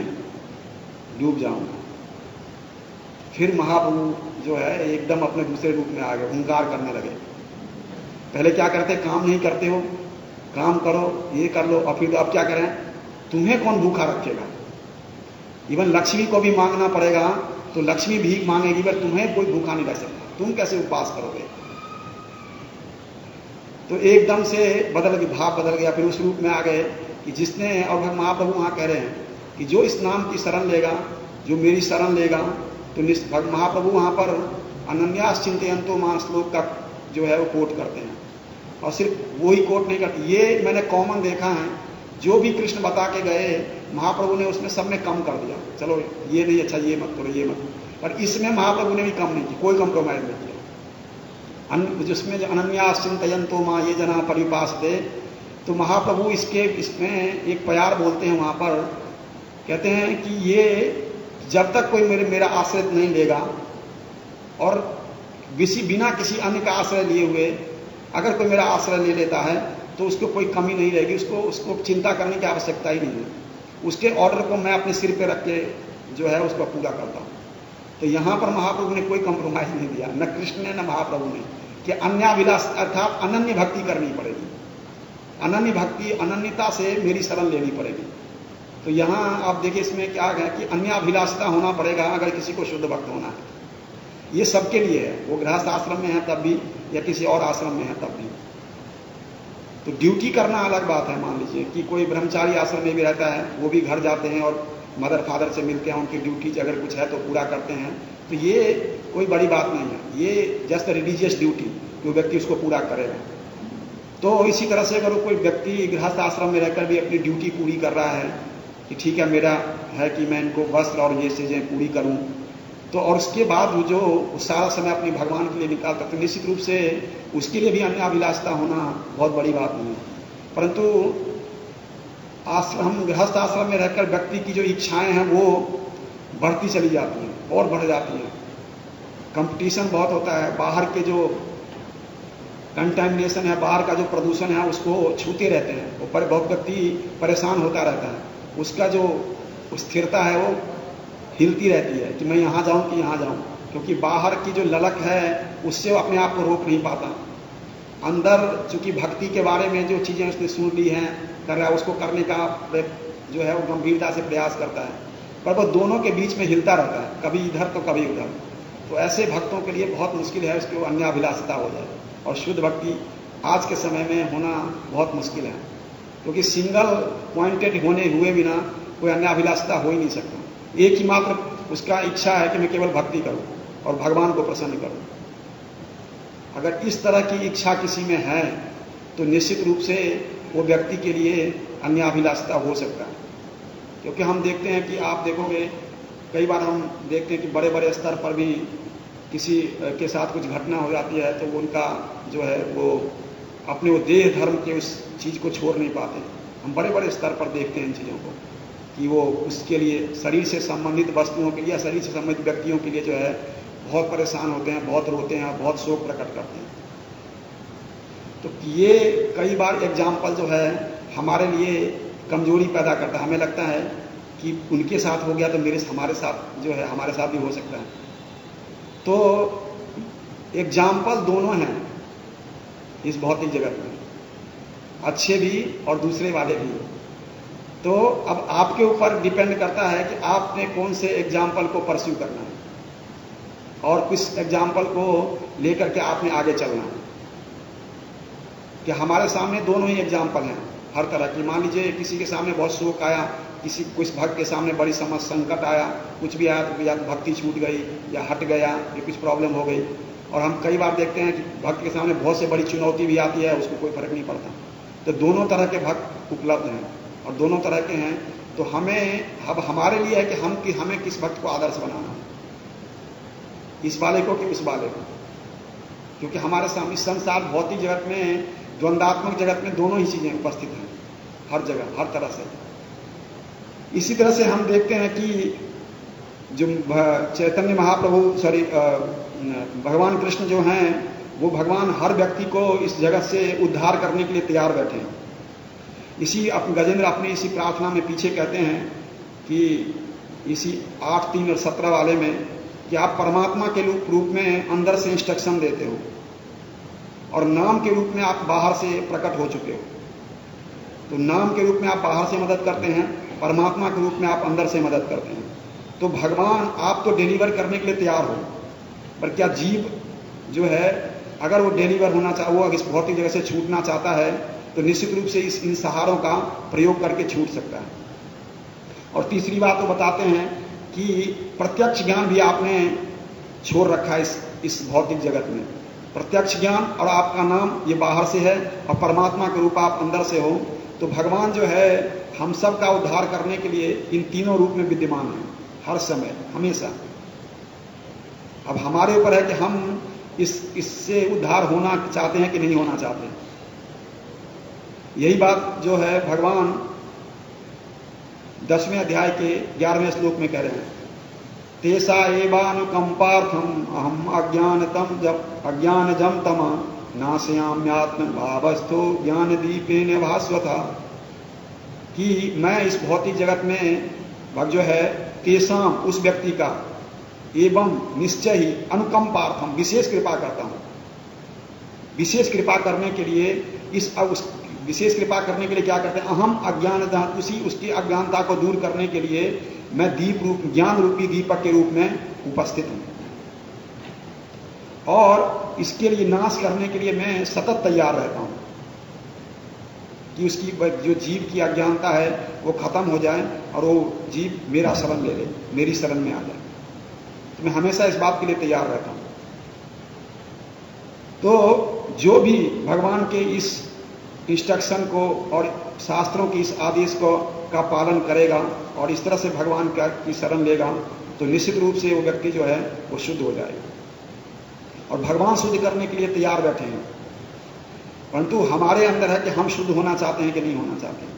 डूब जाऊंगा। फिर महाप्रभु जो है एकदम अपने दूसरे रूप में आ गए, हुंकार करने लगे। पहले क्या करते, काम नहीं करते हो, काम करो, ये कर लो, और फिर अब क्या करें, तुम्हें कौन भूखा रखेगा। इवन लक्ष्मी को भी मांगना पड़ेगा, तो लक्ष्मी भीख मांगेगी, पर तुम्हें कोई भूखा नहीं रह सकता, तुम कैसे उपवास करोगे। तो एकदम से भाव बदल गया। फिर उस रूप में आ गए कि जिसने, और महाप्रभु वहां कह रहे हैं कि जो इस नाम की शरण लेगा, जो मेरी शरण लेगा, तो महाप्रभु वहां पर अनन्यास चिंतयन्तो मां श्लोक का जो है वो कोट करते हैं। और सिर्फ वो ही कोट नहीं करते, ये मैंने कॉमन देखा है, जो भी कृष्ण बता के गए महाप्रभु ने उसमें सब में कम कर दिया, चलो ये नहीं अच्छा, ये मत करो, ये मत। पर इसमें महाप्रभु ने भी कम नहीं किया, कोई कंप्रोमाइज नहीं किया। जिसमें जो अनन्यास चिंतयन्तो मां ये जना परिपासते, तो महाप्रभु इसमें एक प्यार बोलते हैं वहां पर, कहते हैं कि ये जब तक कोई मेरा आश्रय नहीं लेगा और बिना किसी अन्य का आश्रय लिए हुए अगर कोई मेरा आश्रय ले लेता है तो उसको कोई कमी नहीं रहेगी, उसको चिंता करने की आवश्यकता ही नहीं है। उसके ऑर्डर को मैं अपने सिर पे रख के जो है उसको पूरा करता हूं। तो यहां पर महाप्रभु ने कोई कंप्रोमाइज नहीं दिया, न कृष्ण ने न महाप्रभु ने, कि अन्याभिलाष अर्थात अनन्य भक्ति करनी पड़ेगी। अनन्य भक्ति, अनन्यता से मेरी शरण लेनी पड़ेगी। तो यहाँ आप देखिए इसमें क्या है कि अन्याभिलाषता होना पड़ेगा अगर किसी को शुद्ध भक्त होना है। ये सबके लिए है, वो गृहस्थ आश्रम में है तब भी या किसी और आश्रम में है तब भी। तो ड्यूटी करना अलग बात है। मान लीजिए कि कोई ब्रह्मचारी आश्रम में भी रहता है, वो भी घर जाते हैं और मदर फादर से मिलते हैं, उनकी ड्यूटी अगर कुछ है तो पूरा करते हैं, तो ये कोई बड़ी बात नहीं है। ये जस्ट रिलीजियस ड्यूटी, जो व्यक्ति उसको पूरा करेगा। तो इसी तरह से अगर कोई व्यक्ति गृहस्थ आश्रम में रहकर भी अपनी ड्यूटी पूरी कर रहा है कि ठीक है मेरा है कि मैं इनको वस्त्र और ये चीजें पूरी करूं, तो और उसके बाद वो जो सारा समय अपने भगवान के लिए निकालता, तो निश्चित रूप से उसके लिए भी अन्याभिलाषता होना बहुत बड़ी बात नहीं है। परंतु आश्रम गृहस्थ आश्रम में रहकर व्यक्ति की जो इच्छाएं हैं वो बढ़ती चली जाती हैं और बढ़ जाती हैं। कंपटीशन बहुत होता है, बाहर के जो कंटेमिनेशन है, बाहर का जो प्रदूषण है उसको छूते रहते हैं, वो बहुत व्यक्ति परेशान होता रहता है। उसका जो स्थिरता है वो हिलती रहती है कि मैं यहाँ जाऊँ कि यहाँ जाऊँ, क्योंकि बाहर की जो ललक है उससे वो अपने आप को रोक नहीं पाता। अंदर चूंकि भक्ति के बारे में जो चीज़ें उसने सुन ली हैं, कर रहा है, उसको करने का जो है वो गंभीरता से प्रयास करता है, पर वो दोनों के बीच में हिलता रहता है, कभी इधर तो कभी उधर। तो ऐसे भक्तों के लिए बहुत मुश्किल है उसको अन्याभिलाषता हो जाए। और शुद्ध भक्ति आज के समय में होना बहुत मुश्किल है, क्योंकि सिंगल पॉइंटेड होने हुए बिना कोई अन्याभिलाषता हो ही नहीं सकता। एक ही मात्र उसका इच्छा है कि मैं केवल भक्ति करूं और भगवान को प्रसन्न करूं। अगर इस तरह की इच्छा किसी में है तो निश्चित रूप से वो व्यक्ति के लिए अन्याभिलाषता हो सकता है। क्योंकि हम देखते हैं कि आप देखोगे कई बार हम देखते हैं कि बड़े बड़े स्तर पर भी किसी के साथ कुछ घटना हो जाती है तो उनका जो है वो अपने वो देह धर्म के उस चीज़ को छोड़ नहीं पाते। हम बड़े बड़े स्तर पर देखते हैं इन चीज़ों को कि वो उसके लिए शरीर से संबंधित वस्तुओं के लिए या शरीर से संबंधित व्यक्तियों के लिए जो है बहुत परेशान होते हैं, बहुत रोते हैं, बहुत शोक प्रकट करते हैं। तो ये कई बार एग्जाम्पल जो है हमारे लिए कमजोरी पैदा करता है। हमें लगता है कि उनके साथ हो गया तो हमारे साथ जो है हमारे साथ भी हो सकता है। तो एग्जाम्पल दोनों हैं इस भौतिक जगत में, अच्छे भी और दूसरे वाले भी। तो अब आपके ऊपर डिपेंड करता है कि आपने कौन से एग्जाम्पल को परस्यू करना है और किस एग्जाम्पल को लेकर के आपने आगे चलना है। कि हमारे सामने दोनों ही एग्जाम्पल हैं हर तरह की। मान लीजिए किसी के सामने बहुत शोक आया, कुछ भक्त के सामने बड़ी संकट आया, कुछ भी आया तो या भक्ति छूट गई या हट गया या कुछ प्रॉब्लम हो गई। और हम कई बार देखते हैं कि भक्त के सामने बहुत से बड़ी चुनौती भी आती है, उसको कोई फर्क नहीं पड़ता। तो दोनों तरह के भक्त उपलब्ध हैं और दोनों तरह के हैं। तो अब हमारे लिए है कि हमें किस भक्त को आदर्श बनाना है, इस वाले को कि उस वाले को। क्योंकि हमारे सामने इस संसार भौतिक जगत में, द्वंदात्मक जगत में दोनों ही चीजें उपस्थित हैं हर जगह, हर तरह से। इसी तरह से हम देखते हैं कि जो चैतन्य महाप्रभु भगवान कृष्ण जो हैं वो भगवान हर व्यक्ति को इस जगत से उद्धार करने के लिए तैयार बैठे हैं। गजेंद्र अपनी इसी प्रार्थना में पीछे कहते हैं कि इसी 8, 3 और 17 वाले में कि आप परमात्मा के रूप में अंदर से इंस्ट्रक्शन देते हो और नाम के रूप में आप बाहर से प्रकट हो चुके हो। तो नाम के रूप में आप बाहर से मदद करते हैं, परमात्मा के रूप में आप अंदर से मदद करते हैं। तो भगवान आप तो डिलीवर करने के लिए तैयार हो, पर क्या जीव जो है अगर वो डिलीवर होना वो इस भौतिक जगह से छूटना चाहता है तो निश्चित रूप से इन सहारों का प्रयोग करके छूट सकता है। और तीसरी बात वो बताते हैं कि प्रत्यक्ष ज्ञान भी आपने छोड़ रखा है इस भौतिक जगत में। प्रत्यक्ष ज्ञान और आपका नाम ये बाहर से है और परमात्मा के रूप आप अंदर से हो। तो भगवान जो है हम सब का उद्धार करने के लिए इन तीनों रूप में विद्यमान है हर समय, हमेशा। अब हमारे ऊपर है कि हम इससे उद्धार होना चाहते हैं कि नहीं होना चाहते। यही बात जो है भगवान 10वें अध्याय के 11वें श्लोक में कह रहे हैं, तेसा एवानुकंपार्थम अहम अज्ञानजम तमा नाशयाम्यात्म भावस्थो ज्ञान दीपेन भास्वता। कि मैं इस भौतिक जगत में जो है तेसाम उस व्यक्ति का एवं निश्चय ही विशेष कृपा करता हूं। विशेष कृपा करने के लिए उस विशेष कृपा करने के लिए क्या करते हैं, अहम अज्ञानता, उसकी अज्ञानता को दूर करने के लिए मैं दीप रूप, ज्ञान रूपी दीपक के रूप में उपस्थित हूं, और इसके लिए नाश करने के लिए मैं सतत तैयार रहता हूं कि उसकी जो जीव की अज्ञानता है वो खत्म हो जाए और वो जीव मेरा शरण ले ले, मेरी शरण में आ जाए। तो मैं हमेशा इस बात के लिए तैयार रहता हूं। तो जो भी भगवान के इस इंस्ट्रक्शन को और शास्त्रों की इस आदेश को का पालन करेगा और इस तरह से भगवान की शरण लेगा, तो निश्चित रूप से वो व्यक्ति जो है वो शुद्ध हो जाएगा। और भगवान शुद्ध करने के लिए तैयार बैठे हैं, परंतु हमारे अंदर है कि हम शुद्ध होना चाहते हैं कि नहीं होना चाहते हैं।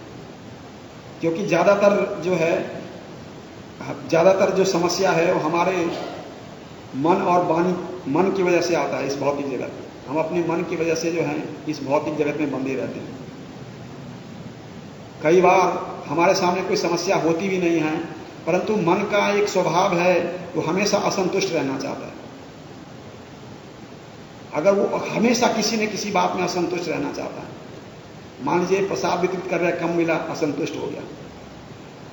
क्योंकि ज्यादातर जो समस्या है वो हमारे मन और वाणी, मन की वजह से आता है। इस भौतिक जगत में हम अपने मन की वजह से जो है इस भौतिक जगत में बंधे रहते हैं। कई बार हमारे सामने कोई समस्या होती भी नहीं है, परंतु मन का एक स्वभाव है वो हमेशा असंतुष्ट रहना चाहता है। अगर वो हमेशा किसी न किसी बात में असंतुष्ट रहना चाहता है, मान लीजिए प्रसाद वितरित कर रहे हैं, कम मिला, असंतुष्ट हो गया।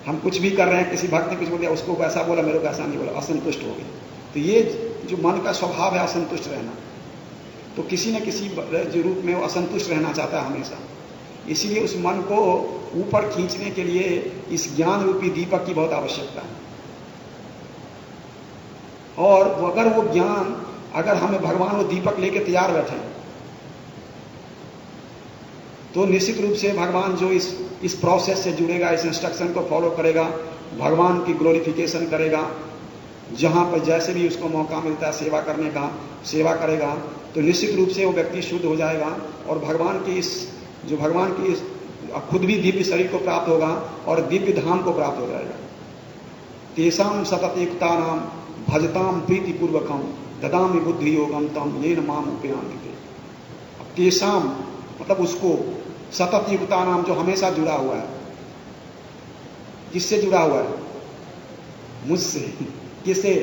हम कुछ भी कर रहे हैं, किसी भक्त ने कुछ बोल दिया, उसको वैसा बोला, मेरे को ऐसा नहीं बोला, असंतुष्ट हो गया। तो ये जो मन का स्वभाव है असंतुष्ट रहना, तो किसी न किसी जो रूप में वो असंतुष्ट रहना चाहता है हमेशा। इसीलिए उस मन को ऊपर खींचने के लिए इस ज्ञान रूपी दीपक की बहुत आवश्यकता है। और अगर वो ज्ञान, अगर हमें भगवान वो दीपक लेके तैयार बैठे, तो निश्चित रूप से भगवान जो इस प्रोसेस से जुड़ेगा, इस इंस्ट्रक्शन को फॉलो करेगा, भगवान की ग्लोरिफिकेशन करेगा, जहां पर जैसे भी उसको मौका मिलता है सेवा करने का, सेवा करेगा, तो निश्चित रूप से वो व्यक्ति शुद्ध हो जाएगा और भगवान की खुद भी दिव्य शरीर को प्राप्त होगा और दिव्य धाम को प्राप्त हो जाएगा। तेषाम सततयुक्ता नाम भजताम प्रीतिपूर्वकम ददामि बुद्धि योगम तम येन माम उपयान्ति। तेषाम मतलब उसको, सतत युक्ता नाम जो हमेशा जुड़ा हुआ है। किससे जुड़ा हुआ है? मुझसे। किसे?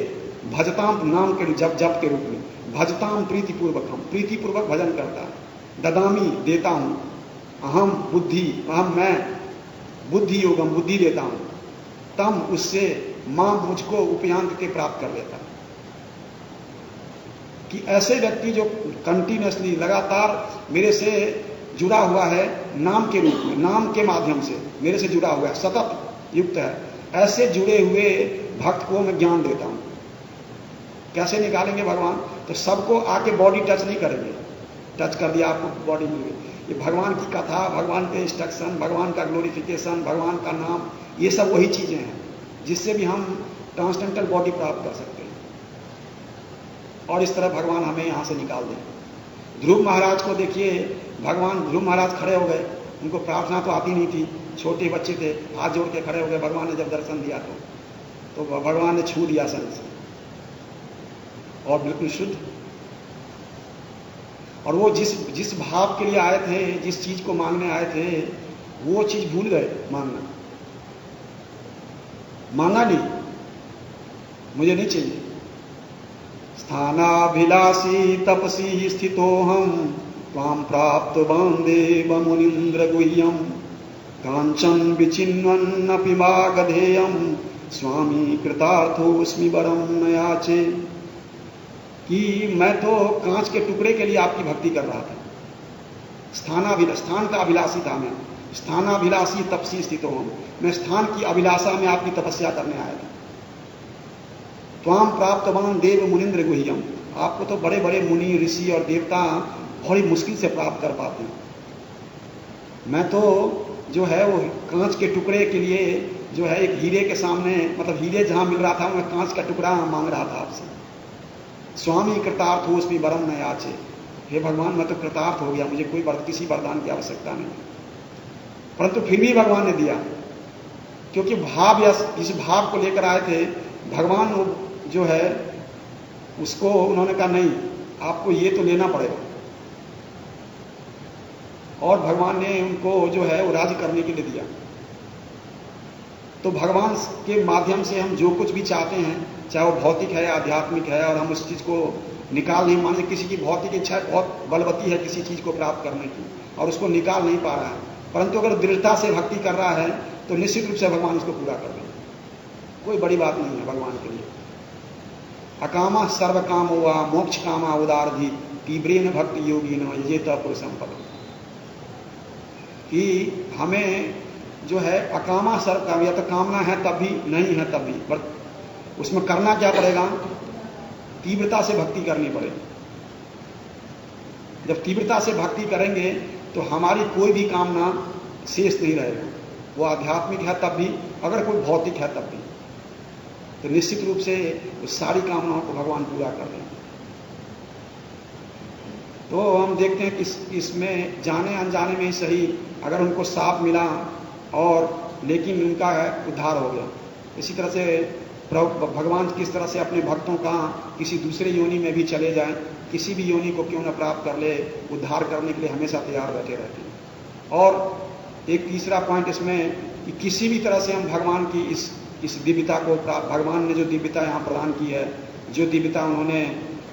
भजताम नाम के जप के रूप में, भजताम प्रीतिपूर्वकम, प्रीतिपूर्वक भजन करता है। ददामी देता हूं, अहम मैं बुद्धि योगम बुद्धि देता हूं, तम उससे मां मुझको उपयांत के प्राप्त कर लेता है। कि ऐसे व्यक्ति जो कंटिन्यूअसली लगातार मेरे से जुड़ा हुआ है, नाम के रूप में, नाम के माध्यम से मेरे से जुड़ा हुआ है, सतत युक्त है, ऐसे जुड़े हुए भक्त को मैं ज्ञान देता हूं। कैसे निकालेंगे भगवान? तो सबको आके बॉडी टच नहीं करेंगे, टच कर दिया आपको बॉडी मिल गई। ये भगवान की कथा, भगवान के इंस्ट्रक्शन, भगवान का ग्लोरिफिकेशन, भगवान का नाम, ये सब वही चीजें हैं जिससे भी हम ट्रांसडेंटल बॉडी प्राप्त कर सकते हैं। और इस तरह भगवान हमें यहां से निकाल दें। ध्रुव महाराज को देखिए, भगवान ध्रुव महाराज खड़े हो गए, उनको प्रार्थना तो आती नहीं थी, छोटे बच्चे थे, हाथ जोड़ के खड़े हो गए। भगवान ने जब दर्शन दिया तो भगवान ने छू दिया शरीर से और बिल्कुल शुद्ध। और वो जिस भाव के लिए आए थे, जिस चीज को मांगने आए थे, वो चीज भूल गए मांगा नहीं, मुझे नहीं चाहिए। स्थानाभिलाषी तपसी स्थितोहम त्वां प्राप्त देव मुनीन्द्र गुह्यम कांचन विचिन्वन्नपि मागधेयम स्वामी कृतार्थोस्मि वरम न याचे। कि मैं तो कांच के टुकड़े के लिए आपकी भक्ति कर रहा था। स्थान का अभिलाषी था मैं, स्थानाभिलाषी तपसी स्थित हूं, मैं स्थान की अभिलाषा में आपकी तपस्या करने आया था। त्वाम प्राप्तवान देव मुनीन्द्र गुह्यम, आपको तो बड़े बड़े मुनि ऋषि और देवता बड़ी मुश्किल से प्राप्त कर पाते हैं। मैं तो जो है वो कांच के टुकड़े के लिए जो है एक हीरे के सामने, मतलब हीरे जहां मिल रहा था मैं कांच का टुकड़ा मांग रहा था आपसे। स्वामी कृतार्थ हो उसमें वरम न याचे, हे भगवान मैं तो कृतार्थ हो गया, मुझे कोई किसी वरदान की आवश्यकता नहीं। परंतु फिर भी भगवान ने दिया, क्योंकि भाव या इस भाव को लेकर आए थे। भगवान जो है उसको उन्होंने कहा नहीं, आपको ये तो लेना पड़ेगा। और भगवान ने उनको जो है वो राजी करने के लिए दिया। तो भगवान के माध्यम से हम जो कुछ भी चाहते हैं, चाहे वो भौतिक है, आध्यात्मिक है, और हम उस चीज को निकाल नहीं, मान लीजिए किसी की भौतिक इच्छा बहुत बलवती है किसी चीज को प्राप्त करने की और उसको निकाल नहीं पा रहा है, परंतु अगर दृढ़ता से भक्ति कर रहा है तो निश्चित रूप से भगवान उसको पूरा कर देंगे। कोई बड़ी बात नहीं है भगवान के लिए। अकामा सर्व काम हुआ मोक्ष कामा उदारधि तीव्रेन भक्ति योगी न ये पुरुषम पद, कि हमें जो है अकामा सर्व काम, या तो कामना है तब भी, नहीं है तब भी, बट उसमें करना क्या पड़ेगा, तीव्रता से भक्ति करनी पड़ेगी। जब तीव्रता से भक्ति करेंगे तो हमारी कोई भी कामना शेष नहीं रहेगा, वो आध्यात्मिक है तब भी, अगर कोई भौतिक है तब भी, तो निश्चित रूप से उस सारी कामनाओं को भगवान पूरा कर देंगे। तो हम देखते हैं कि इसमें जाने अनजाने में ही सही, अगर उनको साप मिला और लेकिन उनका उद्धार हो गया, इसी तरह से भगवान किस तरह से अपने भक्तों का किसी दूसरे योनि में भी चले जाएं, किसी भी योनि को क्यों न प्राप्त कर ले, उद्धार करने के लिए हमेशा तैयार बैठे रहते हैं। और एक तीसरा पॉइंट इसमें कि किसी भी तरह से हम भगवान की इस दिव्यता को प्राप्त, भगवान ने जो दिव्यता यहाँ प्रदान की है, जो दिव्यता उन्होंने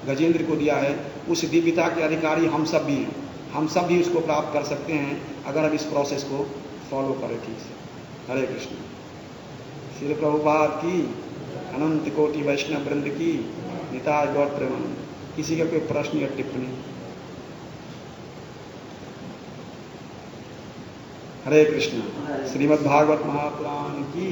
गजेंद्र को दिया है, उस दिव्यता के अधिकारी हम सब भी हैं, हम सब भी उसको प्राप्त कर सकते हैं अगर हम इस प्रोसेस को फॉलो करें ठीक से। हरे कृष्ण। श्री प्रभुपाद की, अनंत कोटि वैष्णव वृंद की, निताय गौर प्रेमानंद। किसी का कोई प्रश्न या टिप्पणी? हरे कृष्ण। श्रीमद् भागवत महापुराण की